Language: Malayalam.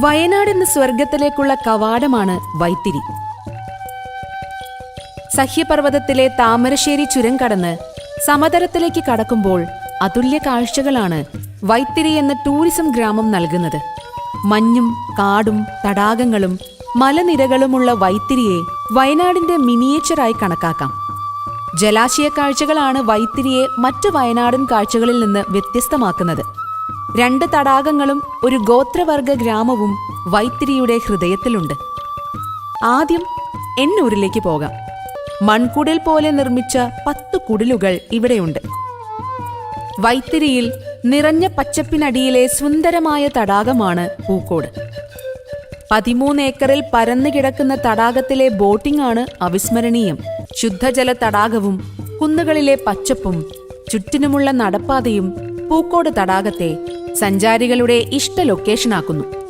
വയനാട് എന്ന സ്വർഗത്തിലേക്കുള്ള കവാടമാണ് വൈത്തിരി. സഹ്യപർവ്വതത്തിലെ താമരശ്ശേരി ചുരം കടന്ന് സമതലത്തിലേക്ക് കടക്കുമ്പോൾ അതുല്യ കാഴ്ചകളാണ് വൈത്തിരി എന്ന ടൂറിസം ഗ്രാമം നൽകുന്നത്. മഞ്ഞും കാടും തടാകങ്ങളും മലനിരകളുമുള്ള വൈത്തിരിയെ വയനാടിന്റെ മിനിയേച്ചറായി കണക്കാക്കാം. ജലാശയ കാഴ്ചകളാണ് വൈത്തിരിയെ മറ്റു വയനാടൻ കാഴ്ചകളിൽ നിന്ന് വ്യത്യസ്തമാക്കുന്നത്. 2 തടാകങ്ങളും ഒരു ഗോത്രവർഗ ഗ്രാമവും വൈത്തിരിയുടെ ഹൃദയത്തിലുണ്ട്. ആദ്യം എന്നൂരിലേക്ക് പോകാം. മൺകുടിൽ പോലെ നിർമ്മിച്ച 10 കുടിലുകൾ ഇവിടെയുണ്ട്. വൈത്തിരിയിൽ നിറഞ്ഞ പച്ചപ്പിനടിയിലെ സുന്ദരമായ തടാകമാണ് പൂക്കോട്. 13 ഏക്കറിൽ പരന്നു കിടക്കുന്ന തടാകത്തിലെ ബോട്ടിംഗ് ആണ് അവിസ്മരണീയം. ശുദ്ധജല തടാകവും കുന്നുകളിലെ പച്ചപ്പും ചുറ്റിനുമുള്ള നടപ്പാതയും പൂക്കോട് തടാകത്തെ സഞ്ചാരികളുടെ ഇഷ്ട ലൊക്കേഷനാക്കുന്നു.